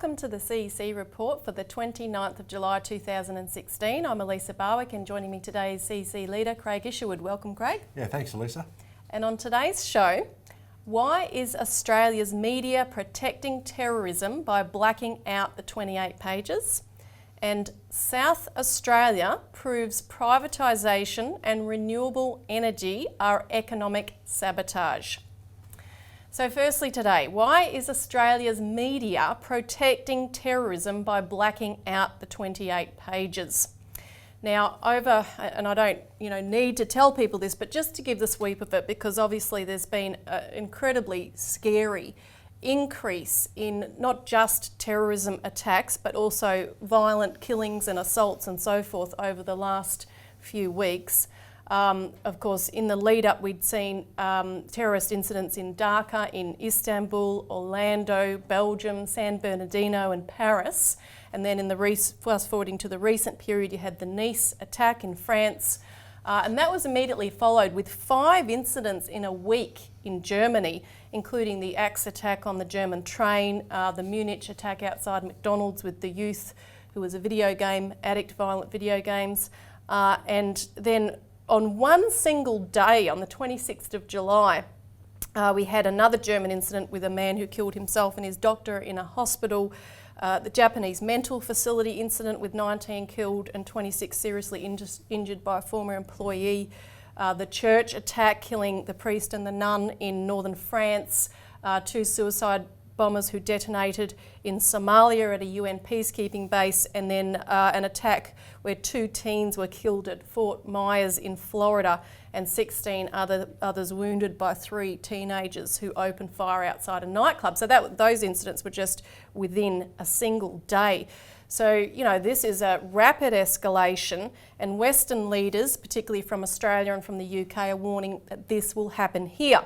welcome to the CEC Report for the 29th of July 2016. I'm Elisa Barwick, and joining me today is CEC leader Craig Isherwood. Welcome, Craig. Yeah, thanks, Elisa. And on today's show, why is Australia's media protecting terrorism by blacking out the 28 pages? And South Australia proves privatisation and renewable energy are economic sabotage. So firstly today, why is Australia's media protecting terrorism by blacking out the 28 pages? Now and I don't need to tell people this, but just to give the sweep of it, because obviously there's been an incredibly scary increase in not just terrorism attacks, but also violent killings and assaults and so forth over the last few weeks. Of course, in the lead up, we'd seen terrorist incidents in Dhaka, in Istanbul, Orlando, Belgium, San Bernardino and Paris. And then in the fast forwarding to the recent period, you had the Nice attack in France. And that was immediately followed with 5 incidents in a week in Germany, including the Axe attack on the German train, the Munich attack outside McDonald's with the youth who was a video game addict, violent video games. And then on one single day, on the 26th of July, we had another German incident with a man who killed himself and his doctor in a hospital, the Japanese mental facility incident with 19 killed and 26 seriously injured by a former employee, the church attack killing the priest and the nun in northern France, 2 suicide bombers who detonated in Somalia at a UN peacekeeping base, and then an attack where 2 teens were killed at Fort Myers in Florida and 16 others wounded by 3 teenagers who opened fire outside a nightclub. So those incidents were just within a single day. So, this is a rapid escalation, and Western leaders, particularly from Australia and from the UK, are warning that this will happen here.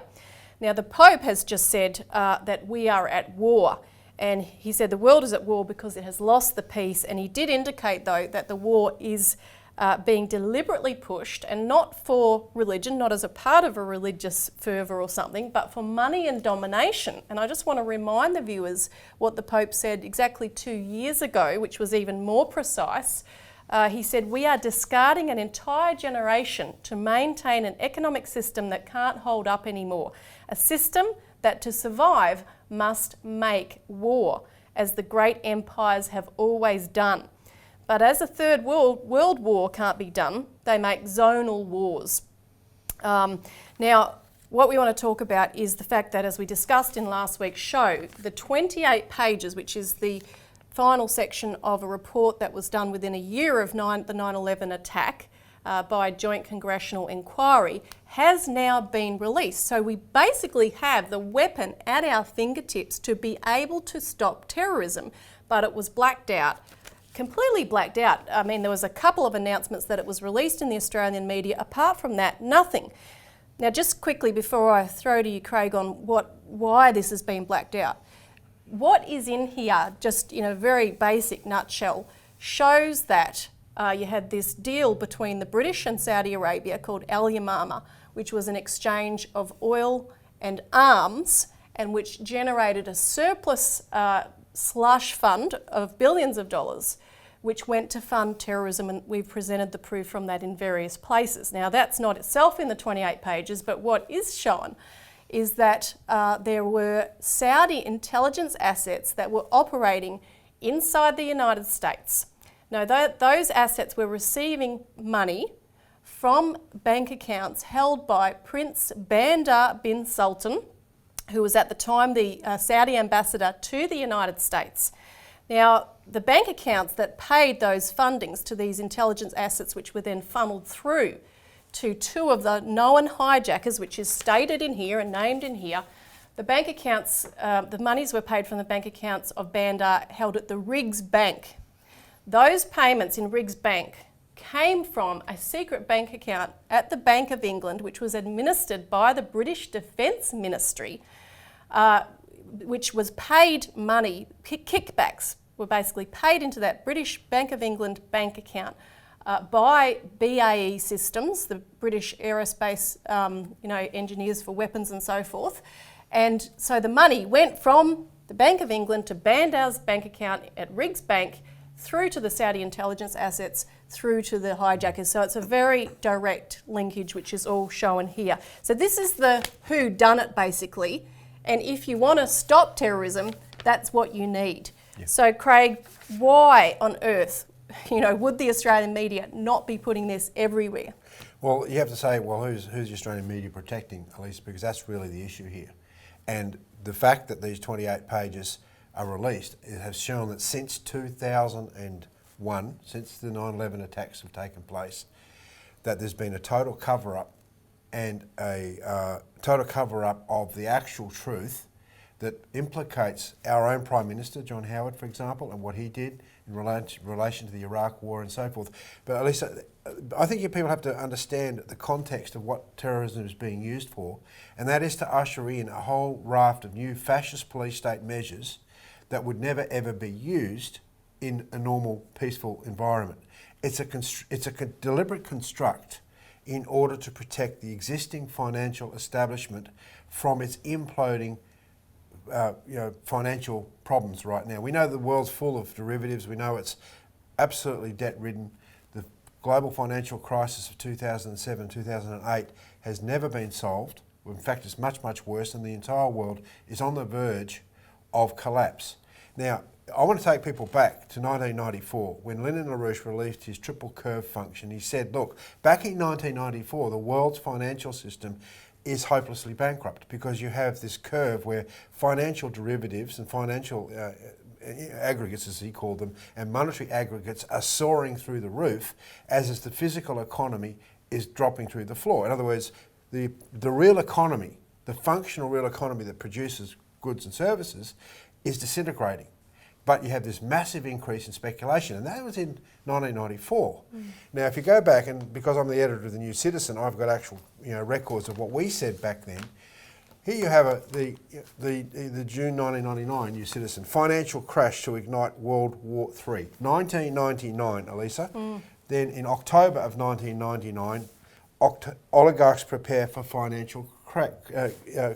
Now, the Pope has just said that we are at war, and he said the world is at war because it has lost the peace, and he did indicate, though, that the war is being deliberately pushed, and not for religion, not as a part of a religious fervour or something, but for money and domination. And I just want to remind the viewers what the Pope said exactly 2 years ago, which was even more precise. He said, "We are discarding an entire generation to maintain an economic system that can't hold up anymore. A system that to survive must make war, as the great empires have always done. But as a third world war can't be done, they make zonal wars." Now, what we want to talk about is the fact that, as we discussed in last week's show, the 28 pages, which is the final section of a report that was done within a year of the 9/11 attack by a joint congressional inquiry, has now been released. So we basically have the weapon at our fingertips to be able to stop terrorism, but it was blacked out, completely blacked out. I mean, there was a couple of announcements that it was released in the Australian media. Apart from that, nothing. Now, just quickly before I throw to you, Craig, on why this has been blacked out. What is in here, just in a very basic nutshell, shows that you had this deal between the British and Saudi Arabia called Al Yamama, which was an exchange of oil and arms, and which generated a surplus slush fund of billions of dollars, which went to fund terrorism, and we've presented the proof from that in various places. Now, that's not itself in the 28 pages, but what is shown is that there were Saudi intelligence assets that were operating inside the United States. Now, those assets were receiving money from bank accounts held by Prince Bandar bin Sultan, who was at the time the Saudi ambassador to the United States. Now, the bank accounts that paid those fundings to these intelligence assets, which were then funneled through to 2 of the known hijackers, which is stated in here and named in here. The bank accounts, the monies were paid from the bank accounts of Bandar held at the Riggs Bank. Those payments in Riggs Bank came from a secret bank account at the Bank of England, which was administered by the British Defence Ministry, which was paid money, kickbacks were basically paid into that British Bank of England bank account by BAE Systems, the British aerospace engineers for weapons and so forth. And so the money went from the Bank of England to Bandow's bank account at Riggs Bank, through to the Saudi intelligence assets, through to the hijackers. So it's a very direct linkage, which is all shown here. So this is the who done it, basically. And if you want to stop terrorism, that's what you need. Yeah. So Craig, why on earth, would the Australian media not be putting this everywhere? Well, you have to say, well, who's the Australian media protecting, Elisa, because that's really the issue here. And the fact that these 28 pages are released, it has shown that since 2001, since the 9/11 attacks have taken place, that there's been a total cover-up and a total cover-up of the actual truth that implicates our own Prime Minister, John Howard, for example, and what he did in relation to the Iraq War and so forth. But Elisa, I think people have to understand the context of what terrorism is being used for, and that is to usher in a whole raft of new fascist police state measures that would never ever be used in a normal peaceful environment. It's a deliberate construct in order to protect the existing financial establishment from its imploding financial problems right now. We know the world's full of derivatives. We know it's absolutely debt-ridden. The global financial crisis of 2007, 2008 has never been solved. In fact, it's much, much worse, and the entire world is on the verge of collapse. Now, I want to take people back to 1994 when Lyndon LaRouche released his triple curve function. He said, look, back in 1994, the world's financial system is hopelessly bankrupt because you have this curve where financial derivatives and financial aggregates, as he called them, and monetary aggregates are soaring through the roof, as is the physical economy is dropping through the floor. In other words, the real economy, the functional real economy that produces goods and services, is disintegrating. But you have this massive increase in speculation, and that was in 1994. Now, if you go back, and because I'm the editor of the New Citizen, I've got actual records of what we said back then. Here you have the June 1999 New Citizen, financial crash to ignite World War III. 1999, Elisa. Then in October of 1999, oligarchs prepare for financial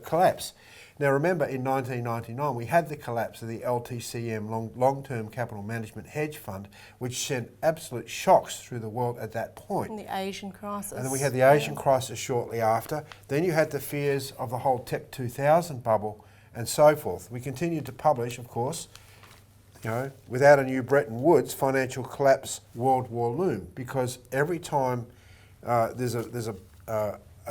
collapse. Now remember, in 1999 we had the collapse of the LTCM, long-term capital management hedge fund, which sent absolute shocks through the world at that point. And the Asian crisis. And then we had the Asian crisis shortly after. Then you had the fears of the whole Tech 2000 bubble and so forth. We continued to publish, of course, without a new Bretton Woods, financial collapse, world war loom, because every time there's a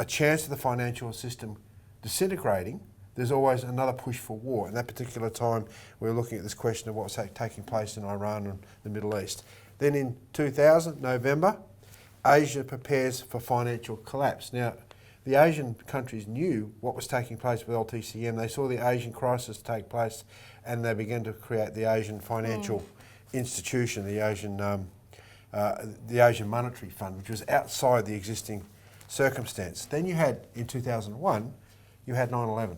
chance of the financial system disintegrating, there's always another push for war. And that particular time, we were looking at this question of what's taking place in Iran and the Middle East. Then in 2000, November, Asia prepares for financial collapse. Now, the Asian countries knew what was taking place with LTCM. They saw the Asian crisis take place, and they began to create the Asian financial institution, the Asian Monetary Fund, which was outside the existing circumstance. Then you had, in 2001, you had 9/11.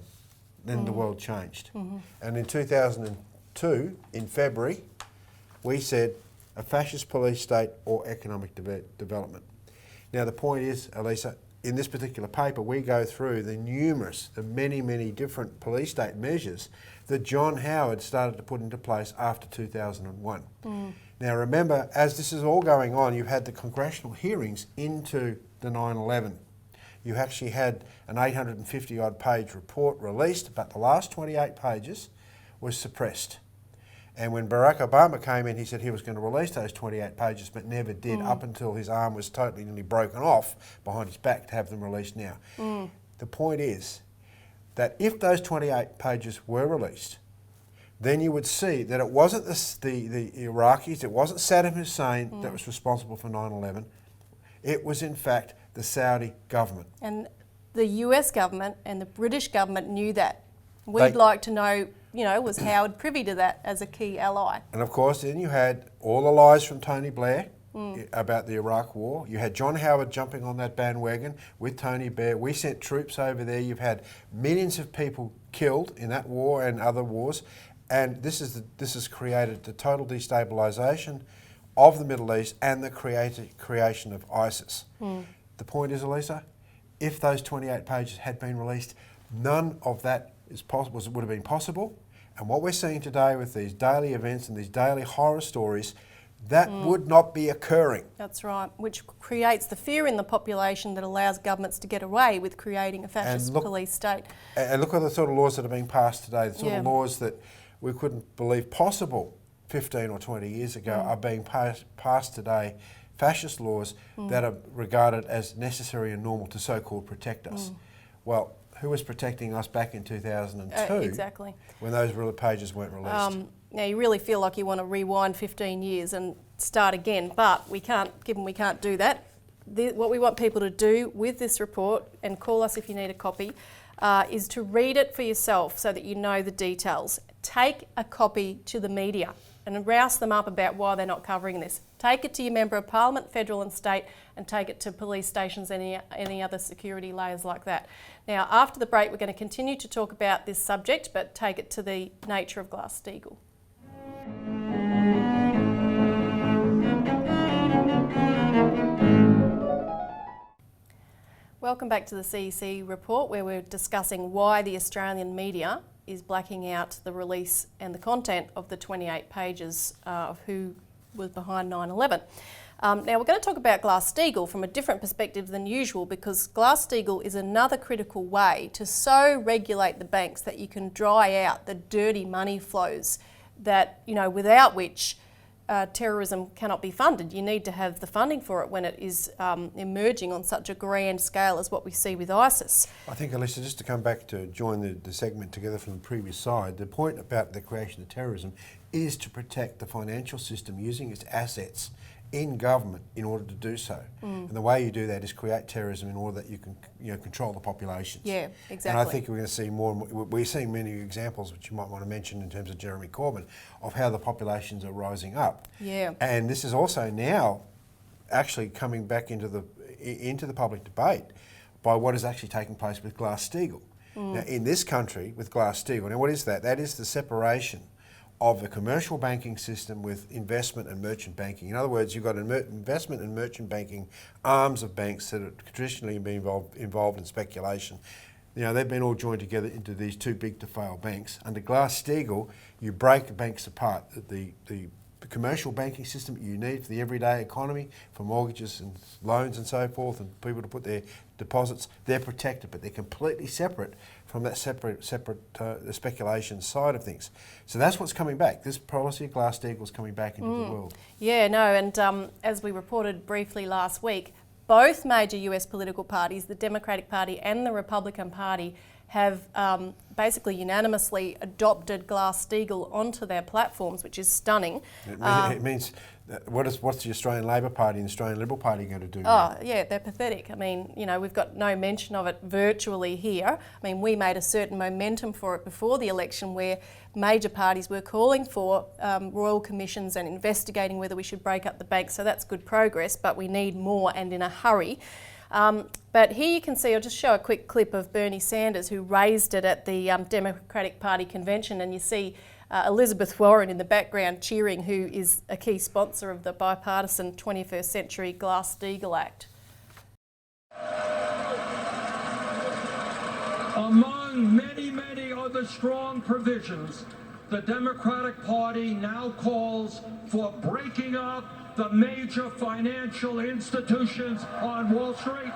Then the world changed. And in 2002, in February, we said a fascist police state or economic development. Now the point is, Elisa, in this particular paper we go through the many, many different police state measures that John Howard started to put into place after 2001. Now remember, as this is all going on, you had the congressional hearings into the 9/11. You actually had an 850-odd page report released, but the last 28 pages was suppressed. And when Barack Obama came in, he said he was going to release those 28 pages, but never did, up until his arm was totally nearly broken off behind his back to have them released now. The point is that if those 28 pages were released, then you would see that it wasn't the Iraqis, it wasn't Saddam Hussein that was responsible for 9/11. It was, in fact, the Saudi government. And the US government and the British government knew that. We'd like to know, was Howard privy to that as a key ally? And of course, then you had all the lies from Tony Blair about the Iraq War. You had John Howard jumping on that bandwagon with Tony Blair. We sent troops over there. You've had millions of people killed in that war and other wars. And this has created the total destabilisation of the Middle East and the creation of ISIS. The point is, Elisa, if those 28 pages had been released, none of that would have been possible, And what we're seeing today with these daily events and these daily horror stories, that would not be occurring. That's right, which creates the fear in the population that allows governments to get away with creating a fascist police state. And look at the sort of laws that are being passed today, the sort of laws that we couldn't believe possible 15 or 20 years ago are being passed today, fascist laws that are regarded as necessary and normal to so-called protect us. Well, who was protecting us back in 2002 exactly. when those pages weren't released? Now you really feel like you want to rewind 15 years and start again, but we can't, given we can't do that. What we want people to do with this report, and call us if you need a copy, is to read it for yourself so that you know the details. Take a copy to the media and rouse them up about why they're not covering this. Take it to your Member of Parliament, federal and state, and take it to police stations and any other security layers like that. Now, after the break, we're going to continue to talk about this subject, but take it to the nature of Glass-Steagall. Welcome back to the CEC Report, where we're discussing why the Australian media is blacking out the release and the content of the 28 pages of who was behind 9/11. Now we're going to talk about Glass-Steagall from a different perspective than usual, because Glass-Steagall is another critical way to so regulate the banks that you can dry out the dirty money flows that, you know, without which terrorism cannot be funded. You need to have the funding for it when it is emerging on such a grand scale as what we see with ISIS. I think, Elisa, just to come back to join the segment together from the previous side, the point about the creation of terrorism is to protect the financial system using its assets in government in order to do so. And the way you do that is create terrorism in order that you can, control the populations. Yeah, exactly. And I think we're going to see more and more. We're seeing many examples, which you might want to mention in terms of Jeremy Corbyn, of how the populations are rising up. Yeah. And this is also now actually coming back into the public debate by what is actually taking place with Glass-Steagall. Now, in this country, with Glass-Steagall, now what is that? That is the separation of the commercial banking system with investment and merchant banking. In other words, you've got investment and merchant banking arms of banks that have traditionally been involved in speculation. They've been all joined together into these too big to fail banks. Under Glass-Steagall, you break the banks apart. The commercial banking system you need for the everyday economy, for mortgages and loans and so forth, and people to put their deposits, they're protected, but they're completely separate from that the speculation side of things. So that's what's coming back. This policy of Glass-Steagall is coming back into the world. Yeah, no, and as we reported briefly last week, both major US political parties, the Democratic Party and the Republican Party, have basically unanimously adopted Glass-Steagall onto their platforms, which is stunning. It means, what's the Australian Labor Party and the Australian Liberal Party going to do? Oh, yeah, they're pathetic. I mean, we've got no mention of it virtually here. I mean, we made a certain momentum for it before the election, where major parties were calling for royal commissions and investigating whether we should break up the banks. So that's good progress, but we need more and in a hurry. But here you can see, I'll just show a quick clip of Bernie Sanders, who raised it at the Democratic Party convention, and you see Elizabeth Warren in the background cheering, who is a key sponsor of the bipartisan 21st Century Glass-Steagall Act. Among many, many other strong provisions, the Democratic Party now calls for breaking up the major financial institutions on Wall Street.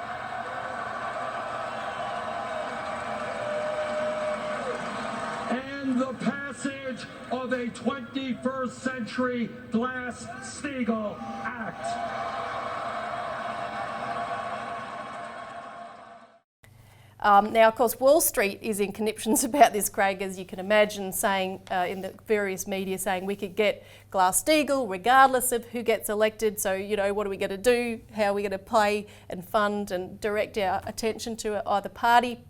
And the passage of a 21st century Glass-Steagall Act. Now, of course, Wall Street is in conniptions about this, Craig, as you can imagine, saying in the various media, saying we could get Glass-Steagall regardless of who gets elected. So, what are we going to do? How are we going to play and fund and direct our attention to either party?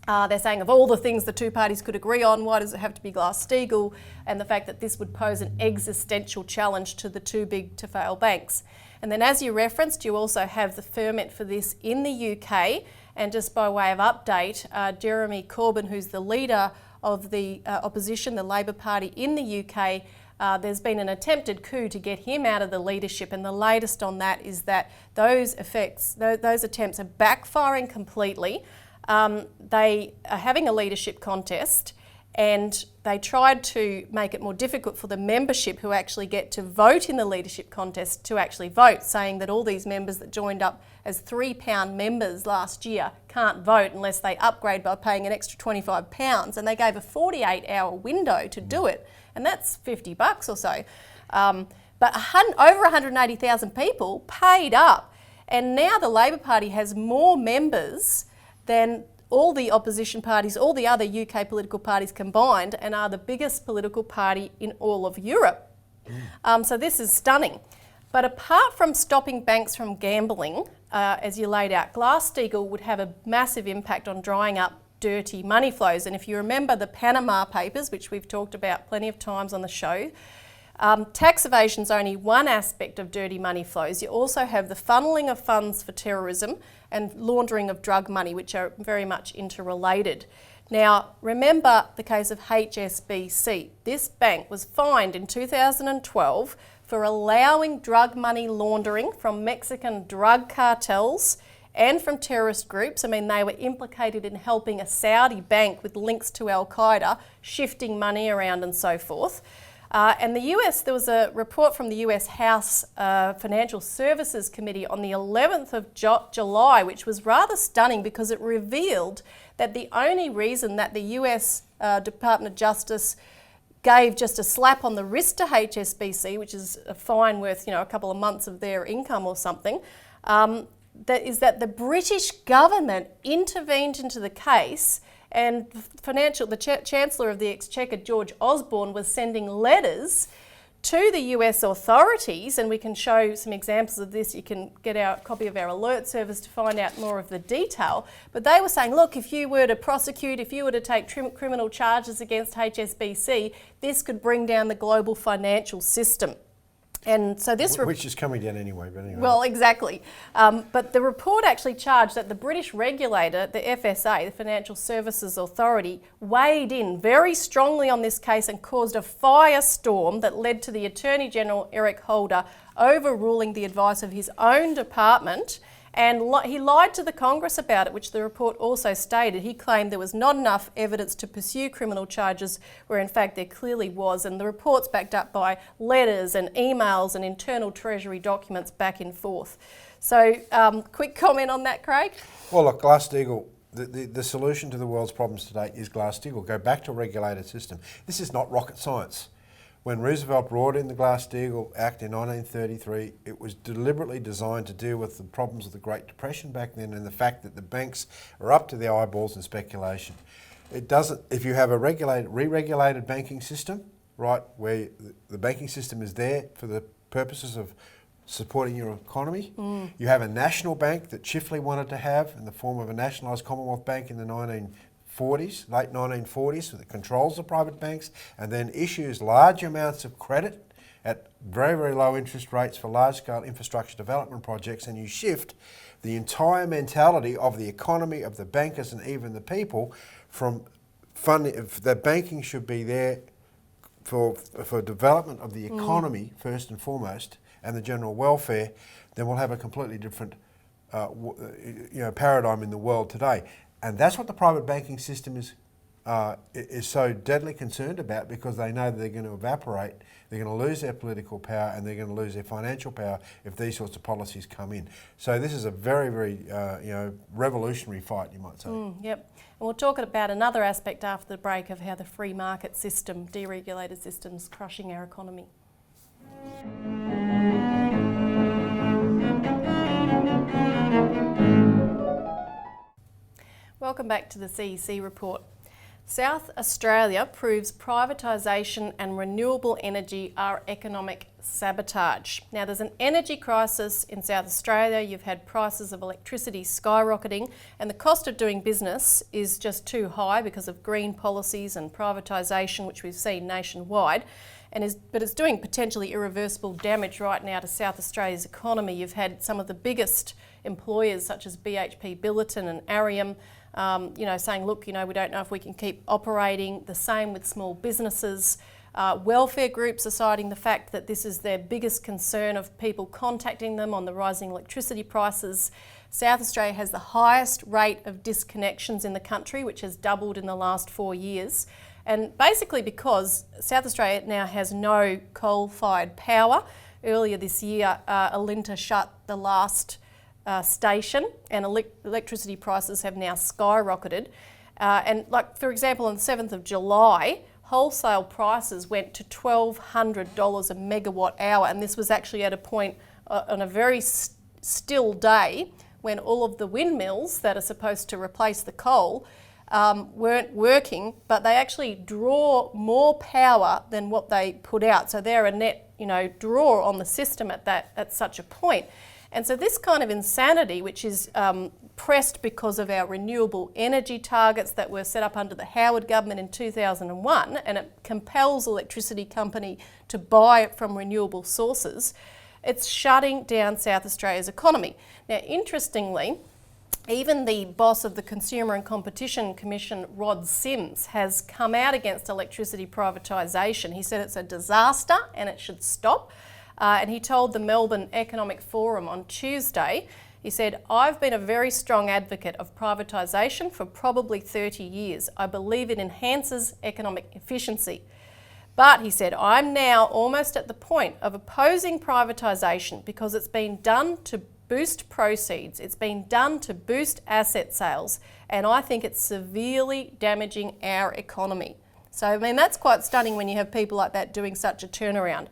They're saying of all the things the two parties could agree on, why does it have to be Glass-Steagall? And the fact that this would pose an existential challenge to the too big to fail banks. And then, as you referenced, you also have the ferment for this in the UK. And just by way of update, Jeremy Corbyn, who's the leader of the opposition, the Labor Party in the UK, there's been an attempted coup to get him out of the leadership, and the latest on that is that those attempts are backfiring completely. They are having a leadership contest, And they tried to make it more difficult for the membership who actually get to vote in the leadership contest to actually vote, saying that all these members that joined up as £3 members last year can't vote unless they upgrade by paying an extra £25. And they gave a 48-hour window to do it, and that's $50 or so. But over 180,000 people paid up, and now the Labor Party has more members than all the opposition parties, all the other UK political parties combined, and are the biggest political party in all of Europe. So this is stunning. But apart from stopping banks from gambling, as you laid out, Glass-Steagall would have a massive impact on drying up dirty money flows. And if you remember the Panama Papers, which we've talked about plenty of times on the show, tax evasion is only one aspect of dirty money flows. You also have the funneling of funds for terrorism and laundering of drug money, which are very much interrelated. Now, remember the case of HSBC. This bank was fined in 2012 for allowing drug money laundering from Mexican drug cartels and from terrorist groups. I mean, they were implicated in helping a Saudi bank with links to Al-Qaeda, shifting money around and so forth. And the US, there was a report from the US House Financial Services Committee on the 11th of July, which was rather stunning because it revealed that the only reason that the US Department of Justice gave just a slap on the wrist to HSBC, which is a fine worth, a couple of months of their income or something, that the British government intervened into the case. And the Chancellor of the Exchequer, George Osborne, was sending letters to the US authorities, and we can show some examples of this. You can get a copy of our alert service to find out more of the detail. But they were saying, look, if you were to prosecute, if you were to take criminal charges against HSBC, this could bring down the global financial system. And so this which is coming down anyway, but anyway. Well, exactly. But the report actually charged that the British regulator, the FSA, the Financial Services Authority, weighed in very strongly on this case and caused a firestorm that led to the Attorney General, Eric Holder, overruling the advice of his own department. And he lied to the Congress about it, which the report also stated. He claimed there was not enough evidence to pursue criminal charges, where in fact there clearly was. And the report's backed up by letters and emails and internal Treasury documents back and forth. So, quick comment on that, Craig? Well, look, Glass-Steagall, the solution to the world's problems today is Glass-Steagall. Go back to a regulated system. This is not rocket science. When Roosevelt brought in the Glass-Steagall Act in 1933, it was deliberately designed to deal with the problems of the Great Depression back then and the fact that the banks are up to their eyeballs in speculation. It doesn't, if you have a re-regulated banking system, right, where the banking system is there for the purposes of supporting your economy, you have a national bank that Chifley wanted to have in the form of a nationalised Commonwealth Bank in the late 1940s, that controls the private banks and then issues large amounts of credit at very, very low interest rates for large-scale infrastructure development projects, and you shift the entire mentality of the economy, of the bankers and even the people from funding. If the banking should be there for development of the economy first and foremost and the general welfare, then we'll have a completely different paradigm in the world today. And that's what the private banking system is so deadly concerned about, because they know that they're going to evaporate, they're going to lose their political power and they're going to lose their financial power if these sorts of policies come in. So this is a very, very revolutionary fight, you might say. Yep. And we'll talk about another aspect after the break of how the free market system, deregulated system, is crushing our economy. Welcome back to the CEC Report. South Australia proves privatisation and renewable energy are economic sabotage. Now, there's an energy crisis in South Australia. You've had prices of electricity skyrocketing, and the cost of doing business is just too high because of green policies and privatisation, which we've seen nationwide. But it's doing potentially irreversible damage right now to South Australia's economy. You've had some of the biggest employers, such as BHP Billiton and Arium, saying, look, we don't know if we can keep operating. The same with small businesses. Welfare groups are citing the fact that this is their biggest concern of people contacting them on the rising electricity prices. South Australia has the highest rate of disconnections in the country, which has doubled in the last 4 years. And basically because South Australia now has no coal-fired power. Earlier this year, Elisa shut the last station, and electricity prices have now skyrocketed. And like, for example, on the 7th of July, wholesale prices went to $1,200 a megawatt hour, and this was actually at a point on a very still day when all of the windmills that are supposed to replace the coal weren't working, but they actually draw more power than what they put out. So they're a net, draw on the system at such a point. And so this kind of insanity, which is pressed because of our renewable energy targets that were set up under the Howard government in 2001, and it compels electricity company to buy it from renewable sources, it's shutting down South Australia's economy. Now, interestingly, even the boss of the Consumer and Competition Commission, Rod Sims, has come out against electricity privatisation. He said it's a disaster and it should stop. And he told the Melbourne Economic Forum on Tuesday, he said, "I've been a very strong advocate of privatisation for probably 30 years. I believe it enhances economic efficiency. But," he said, "I'm now almost at the point of opposing privatisation because it's been done to boost proceeds, it's been done to boost asset sales, and I think it's severely damaging our economy." So, I mean, that's quite stunning when you have people like that doing such a turnaround.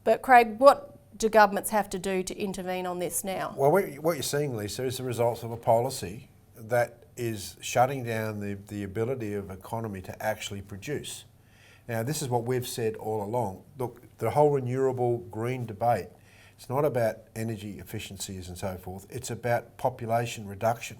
But Craig, what do governments have to do to intervene on this now? Well, what you're seeing, Lisa, is the results of a policy that is shutting down the ability of economy to actually produce. Now, this is what we've said all along. Look, the whole renewable green debate, it's not about energy efficiencies and so forth, it's about population reduction.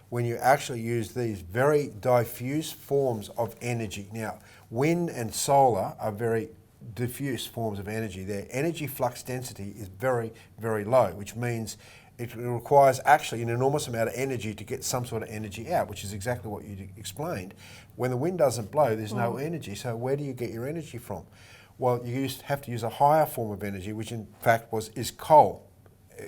When you actually use these very diffuse forms of energy. Now, wind and solar are very diffuse forms of energy. Their energy flux density is very, very low, which means it requires actually an enormous amount of energy to get some sort of energy out, which is exactly what you explained. When the wind doesn't blow, there's no energy. So where do you get your energy from? Well, you have to use a higher form of energy, which in fact is coal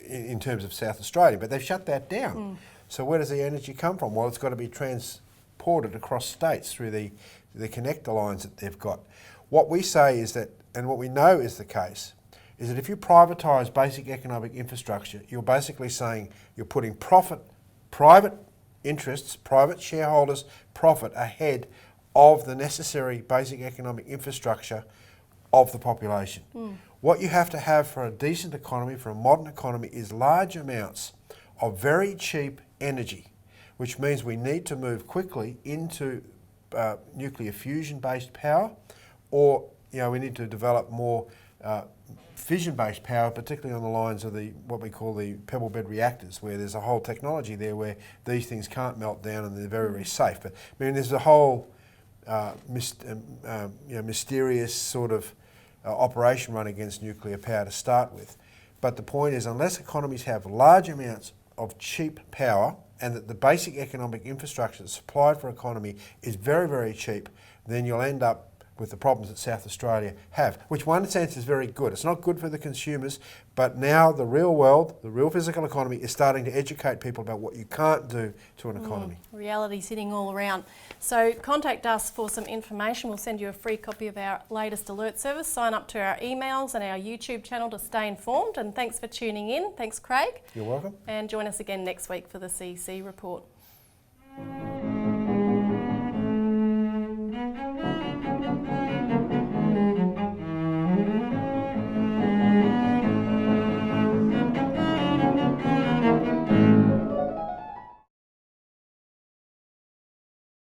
in terms of South Australia, but they've shut that down. So where does the energy come from? Well, it's got to be transported across states through the connector lines that they've got. What we say is that, and what we know is the case, is that if you privatise basic economic infrastructure, you're basically saying you're putting private interests, private shareholders' profit ahead of the necessary basic economic infrastructure of the population. What you have to have for a decent economy, for a modern economy, is large amounts of very cheap energy, which means we need to move quickly into nuclear fusion-based power, or we need to develop more fission-based power, particularly on the lines of what we call the pebble bed reactors, where there's a whole technology there where these things can't melt down and they're very, very safe. But I mean, there's a whole mysterious sort of operation run against nuclear power to start with. But the point is, unless economies have large amounts of cheap power and that the basic economic infrastructure that's supplied for economy is very, very cheap, then you'll end up with the problems that South Australia have, which one sense is very good. It's not good for the consumers, but now the real world, the real physical economy is starting to educate people about what you can't do to an economy. Reality's hitting all around. So contact us for some information. We'll send you a free copy of our latest alert service. Sign up to our emails and our YouTube channel to stay informed. And thanks for tuning in. Thanks, Craig. You're welcome. And join us again next week for the CEC Report.